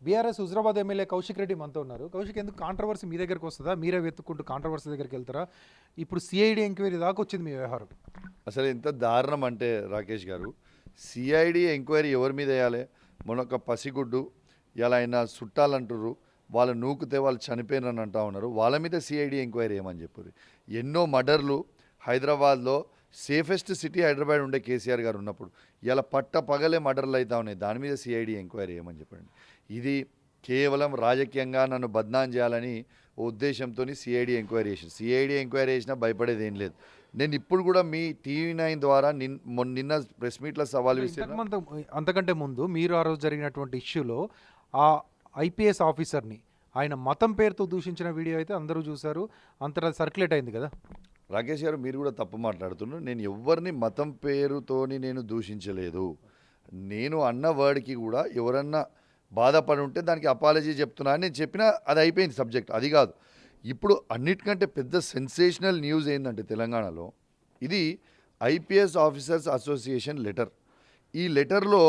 BRS Huzurabad MLA Kaushik Reddy మనతో ఉన్నారు. కౌశిక్, ఎందుకు కాంట్రవర్సీ మీ దగ్గరికి వస్తుందా? మీరే వెతుక్కుంటూ కాంట్రవర్సీ దగ్గరికి వెళ్తారా? ఇప్పుడు సిఐడి ఎంక్వైరీ దాకా వచ్చింది మీ వ్యవహారం. అసలు ఎంత దారుణం అంటే రాకేష్ గారు, సిఐడి ఎంక్వైరీ ఎవరి మీద వేయాలి? మొన్నొక పసిగుడ్డు ఇలా ఆయన చుట్టాలంటారు, వాళ్ళు నూకితే వాళ్ళు చనిపోయినని అంటా ఉన్నారు. వాళ్ళ మీద సిఐడి ఎంక్వైరీ ఏమని చెప్పారు? ఎన్నో మర్డర్లు హైదరాబాద్లో, సేఫెస్ట్ సిటీ హైదరాబాద్ ఉండే కేసీఆర్ గారు ఉన్నప్పుడు ఇలా పట్ట పగలే మర్డర్లు అవుతా ఉన్నాయి. దాని మీద సిఐడి ఎంక్వైరీ ఏమని చెప్పండి. ఇది కేవలం రాజకీయంగా నన్ను బద్నాం చేయాలని ఉద్దేశంతో సిఐడి ఎంక్వైరీ చేసింది. సిఐడి ఎంక్వైరీ చేసినా భయపడేది ఏం లేదు. నేను ఇప్పుడు కూడా మీ TV9 ద్వారా నిన్న ప్రెస్ మీట్లో సవాల్ విసిరిన. అంతకంటే ముందు మీరు ఆ రోజు జరిగినటువంటి ఇష్యూలో ఆ ఐపీఎస్ ఆఫీసర్ని ఆయన మతం పేరుతో దూషించిన వీడియో అయితే అందరూ చూశారు, అంతటా సర్క్యులేట్ అయింది కదా. రాకేష్ గారు, మీరు కూడా తప్పు మాట్లాడుతున్నారు. నేను ఎవరిని మతం పేరుతోని నేను దూషించలేదు. నేను అన్న వర్డ్కి కూడా ఎవరన్నా బాధపడి ఉంటే దానికి అపాలజీ చెప్తున్నా అని నేను చెప్పినా అది అయిపోయింది సబ్జెక్ట్. అది కాదు, ఇప్పుడు అన్నిటికంటే పెద్ద సెన్సేషనల్ న్యూస్ ఏంటంటే తెలంగాణలో ఇది ఐపీఎస్ ఆఫీసర్స్ అసోసియేషన్ లెటర్. ఈ లెటర్లో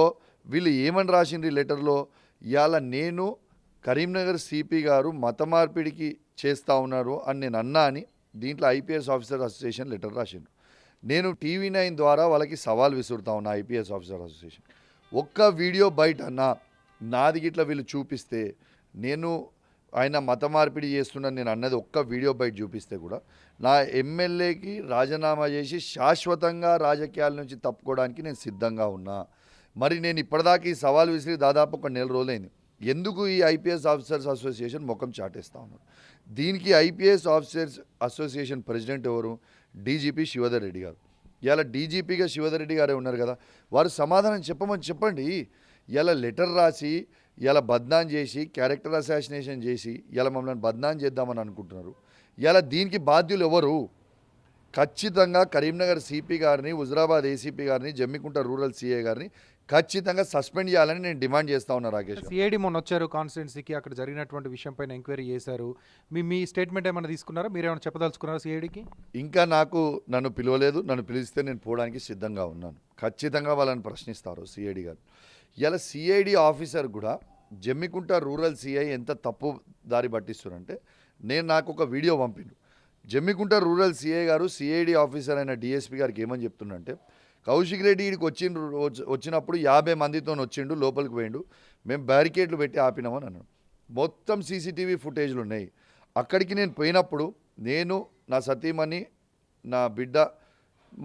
వీళ్ళు ఏమని రాసిండ్రు? ఈ లెటర్లో ఇవాళ నేను కరీంనగర్ సిపి గారు మత మార్పిడికి చేస్తూ ఉన్నారు అని నేను అన్నా అని దీంట్లో ఐపీఎస్ ఆఫీసర్ అసోసియేషన్ లెటర్ రాసిండ్రు. నేను TV9 ద్వారా వాళ్ళకి సవాల్ విసురుతా ఉన్నా. ఐపీఎస్ ఆఫీసర్ అసోసియేషన్ ఒక్క వీడియో బయట అన్నా నాది గిట్లా వీళ్ళు చూపిస్తే, నేను ఆయన మత మార్పిడి చేస్తున్నాను నేను అన్నది ఒక్క వీడియో బయట చూపిస్తే కూడా నా ఎమ్మెల్యేకి రాజీనామా చేసి శాశ్వతంగా రాజకీయాల నుంచి తప్పుకోవడానికి నేను సిద్ధంగా ఉన్నా. మరి నేను ఇప్పటిదాకా ఈ సవాల్ విసిరి దాదాపు ఒక నెల రోజులైంది. ఎందుకు ఈ ఐపీఎస్ ఆఫీసర్స్ అసోసియేషన్ ముఖం చాటేస్తూ ఉన్నారు? దీనికి ఐపీఎస్ ఆఫీసర్స్ అసోసియేషన్ ప్రెసిడెంట్ ఎవరు? డీజీపీ శివధర్ రెడ్డి గారు. ఇలా డీజీపీగా శివధర్ రెడ్డి గారే ఉన్నారు కదా, వారు సమాధానం చెప్పండి. ఇలా లెటర్ రాసి ఇలా బద్నాం చేసి క్యారెక్టర్ అసాసినేషన్ చేసి ఇలా మమ్మల్ని బద్నాం చేద్దామని అనుకుంటున్నారు. ఇలా దీనికి బాధ్యులు ఎవరు? ఖచ్చితంగా కరీంనగర్ సిపి గారిని, హుజరాబాద్ ఏసీపీ గారిని, జమ్మికుంట రూరల్ సిఐ గారిని ఖచ్చితంగా సస్పెండ్ చేయాలని నేను డిమాండ్ చేస్తా ఉన్నా. రాకేష్, సిఐడి మొన్న వచ్చారు కాన్స్టిట్యున్సీకి, అక్కడ జరిగినటువంటి విషయం పైన ఎంక్వైరీ చేశారు. మీ స్టేట్మెంట్ ఏమైనా తీసుకున్నారా? మీరేమైనా చెప్పదలుచుకున్నారా సిఐడికి? ఇంకా నన్ను పిలవలేదు. నన్ను పిలిస్తే నేను పోవడానికి సిద్ధంగా ఉన్నాను. ఖచ్చితంగా వాళ్ళని ప్రశ్నిస్తారు సిఐడి గారు. ఇలా సిఐడి ఆఫీసర్ కూడా జమ్మికుంట రూరల్ సిఐ ఎంత తప్పు దారి పట్టిస్తున్నారంటే, నాకు ఒక వీడియో పంపిండు. జమ్మికుంట రూరల్ సిఐ గారు సిఐడి ఆఫీసర్ అయిన డిఎస్పీ గారికి ఏమని చెప్తుండంటే, కౌశిక్ రెడ్డి ఇక్కడికి వచ్చినప్పుడు 50 మందితో వచ్చిండు, లోపలికి పోయిండు, మేము బ్యారికేడ్లు పెట్టి ఆపినామని అన్నాడు. మొత్తం సీసీటీవీ ఫుటేజ్లు ఉన్నాయి. అక్కడికి నేను పోయినప్పుడు నేను, నా సతీమణి, నా బిడ్డ,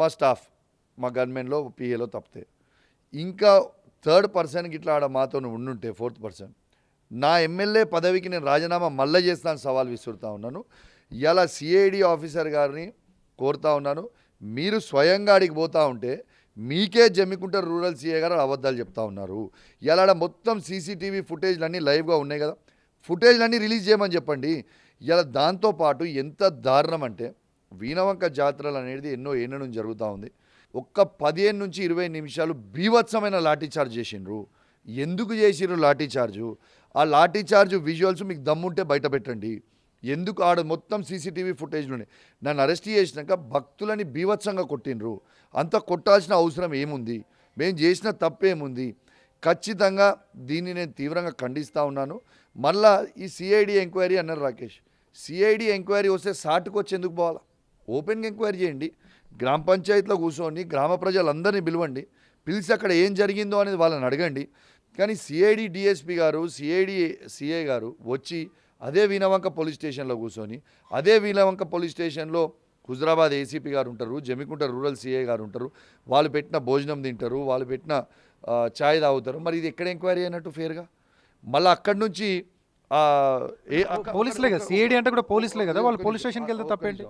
మా స్టాఫ్, మా గన్మెన్లో పిఏలో తప్పితే ఇంకా థర్డ్ పర్సన్కి ఇట్లా ఆడ మాతో ఉండుంటే, ఫోర్త్ పర్సన్, నా ఎమ్మెల్యే పదవికి నేను రాజీనామా మళ్ళీ చేస్తాను సవాల్ విసురుతూ ఉన్నాను. ఇలా సిఐడి ఆఫీసర్ గారిని కోరుతా ఉన్నాను, మీరు స్వయంగా అడిగి పోతూ ఉంటే మీకే జమ్మికుంట రూరల్ సిఐ గారు అబద్ధాలు చెప్తా ఉన్నారు. ఇలా మొత్తం సీసీటీవీ ఫుటేజ్లన్నీ లైవ్గా ఉన్నాయి కదా, ఫుటేజ్లన్నీ రిలీజ్ చేయమని చెప్పండి. ఇలా దాంతోపాటు ఎంత దారుణం అంటే, వీణవంక జాతరలు అనేది ఎన్నో ఏళ్ళ నుంచి జరుగుతూ ఉంది. ఒక్క 15 నుంచి 20 నిమిషాలు బీభత్సమైన లాఠీచార్జ్ చేసిండ్రు. ఎందుకు చేసిర్రు లాఠీచార్జు? ఆ లాఠీచార్జ్ విజువల్స్ మీకు దమ్ముంటే బయట పెట్టండి. ఎందుకు? ఆడ మొత్తం సీసీటీవీ ఫుటేజ్లోనే నన్ను అరెస్ట్ చేసినాక భక్తులని బీభత్సంగా కొట్టిండ్రు. అంత కొట్టాల్సిన అవసరం ఏముంది? మేము చేసిన తప్పేముంది? ఖచ్చితంగా దీన్ని నేను తీవ్రంగా ఖండిస్తూ ఉన్నాను. మళ్ళా ఈ సిఐడి ఎంక్వైరీ అన్నారు రాకేష్. సిఐడి ఎంక్వైరీ వస్తే సాటుకు వచ్చి ఎందుకు పోవాలా? ఓపెన్గా ఎంక్వైరీ చేయండి. గ్రామ పంచాయతీలో కూర్చొని గ్రామ ప్రజలందరినీ పిలవండి, పిలిచి అక్కడ ఏం జరిగిందో అనేది వాళ్ళని అడగండి. కానీ సిఐడి డిఎస్పీ గారు, సిఐ గారు వచ్చి అదే వీణవంక పోలీస్ స్టేషన్లో కూర్చొని, అదే వీణవంక పోలీస్ స్టేషన్లో హుజరాబాద్ ఏసీపీ గారు ఉంటారు, జమ్మికుంట రూరల్ సిఐ గారు ఉంటారు, వాళ్ళు పెట్టిన భోజనం తింటారు, వాళ్ళు పెట్టిన ఛాయ్ తాగుతారు. మరి ఇది ఎక్కడ ఎంక్వైరీ అయినట్టు ఫేర్గా? మళ్ళీ అక్కడి నుంచి పోలీసులే కదా, సిఐడి అంటే కూడా పోలీసులే కదా, వాళ్ళు పోలీస్ స్టేషన్కి వెళ్తే తప్పేంటి?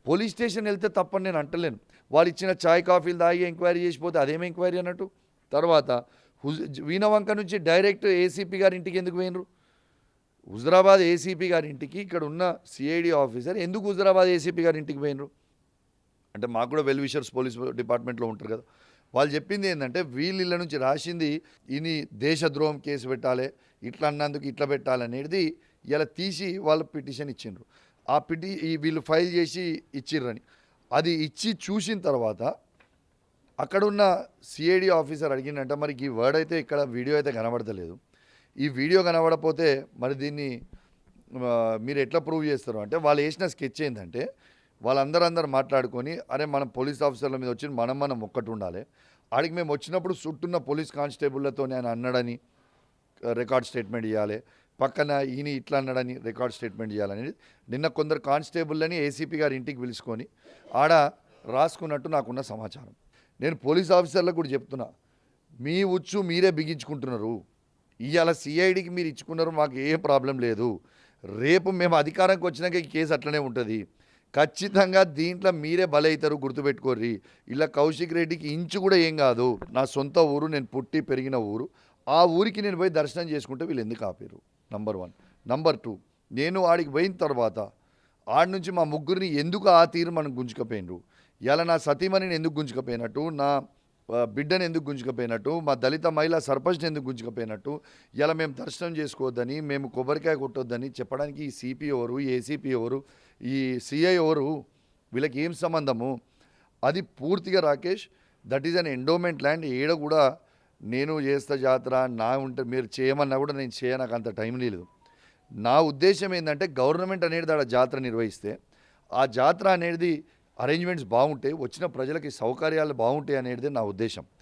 పోలీస్ స్టేషన్ వెళ్తే తప్పని నేను అంటలేను. వాళ్ళు ఇచ్చిన ఛాయ్ కాఫీలు తాగి ఎంక్వైరీ చేసిపోతే అదేమి ఎంక్వైరీ అన్నట్టు? తర్వాత వీణవంక నుంచి డైరెక్ట్ ఏసీపీ గారి ఇంటికి ఎందుకు పోయినరు? హుజరాబాద్ ఏసీపీ గారి ఇంటికి ఇక్కడ ఉన్న సిఐడి ఆఫీసర్ ఎందుకు హుజరాబాద్ ఏసీపీ గారి ఇంటికి పోయినరు? అంటే మాకు కూడా వెల్ విషర్స్ పోలీస్ డిపార్ట్మెంట్లో ఉంటారు కదా, వాళ్ళు చెప్పింది ఏంటంటే, వీళ్ళ నుంచి రాసింది ఇని దేశద్రోహం కేసు పెట్టాలి, ఇట్లా అన్నందుకు ఇట్లా పెట్టాలనేది ఇలా తీసి వాళ్ళు పిటిషన్ ఇచ్చిండ్రు. ఆ వీళ్ళు ఫైల్ చేసి ఇచ్చిర్రని, అది ఇచ్చి చూసిన తర్వాత అక్కడున్న సిఐడి ఆఫీసర్ అడిగిందంట, మరి ఈ వర్డ్ అయితే ఇక్కడ వీడియో అయితే కనబడతలేదు, ఈ వీడియో కనబడపోతే మరి దీన్ని మీరు ఎట్లా ప్రూవ్ చేస్తారు అంటే వాళ్ళు వేసిన స్కెచ్ ఏంటంటే అందరూ మాట్లాడుకొని అరే మనం పోలీస్ ఆఫీసర్ల మీద వచ్చి మనం ఒక్కటి ఉండాలి ఆడికి మేము వచ్చినప్పుడు చుట్టూన్న పోలీస్ కానిస్టేబుల్లతో నేను అన్నాడని రికార్డ్ స్టేట్మెంట్ ఇవ్వాలి, పక్కన ఈయన ఇట్లా అన్నాడని రికార్డ్ స్టేట్మెంట్ ఇవ్వాలని నిన్న కొందరు కానిస్టేబుల్ని ఏసీపీ గారి ఇంటికి పిలుచుకొని ఆడ రాసుకున్నట్టు నాకున్న సమాచారం. నేను పోలీస్ ఆఫీసర్లకు కూడా చెప్తున్నా, మీ ఉచ్చు మీరే బిగించుకుంటున్నారు. ఇవాళ సిఐడికి మీరు ఇచ్చుకున్నారు, మాకు ఏ ప్రాబ్లం లేదు. రేపు మేము అధికారంకి వచ్చినాక ఈ కేసు అట్లనే ఉంటుంది. ఖచ్చితంగా దీంట్లో మీరే బలవుతారు, గుర్తుపెట్టుకోర్రి. ఇలా కౌశిక్ రెడ్డికి ఇంచు కూడా ఏం కాదు. నా సొంత ఊరు, నేను పుట్టి పెరిగిన ఊరు. ఆ ఊరికి నేను పోయి దర్శనం చేసుకుంటే వీళ్ళు ఎందుకు ఆపారు? నంబర్ 1. నంబర్ 2, నేను ఆడికి పోయిన తర్వాత ఆడి నుంచి మా ముగ్గురిని ఎందుకు ఆ తీరు మనం గుంజుకపోయినరు? ఇలా నా సతీమణిని ఎందుకు గుంజుకపోయినట్టు, నా బిడ్డను ఎందుకు గుంజుకపోయినట్టు, మా దళిత మహిళా సర్పంచ్ని ఎందుకు గుంజుకపోయినట్టు, ఇలా మేము దర్శనం చేసుకోవద్దని, మేము కొబ్బరికాయ కొట్టొద్దని చెప్పడానికి ఈ సిపి ఎవరు, ఈ ఏసీపీ ఎవరు, ఈ సిఐ ఎవరు? వీళ్ళకి ఏం సంబంధము? అది పూర్తిగా Rakesh, that is an endowment land. ఏడ కూడా నేను చేస్తా జాతర నా ఉంటే మీరు చేయమన్నా కూడా నేను నాకు అంత టైం లేదు. నా ఉద్దేశం ఏంటంటే గవర్నమెంట్ అనేది ఆడ జాతర నిర్వహిస్తే ఆ జాతర అనేది అరేంజ్మెంట్స్ బాగుంటాయి, వచ్చిన ప్రజలకి సౌకర్యాలు బాగుంటాయి అనేది నా ఉద్దేశం.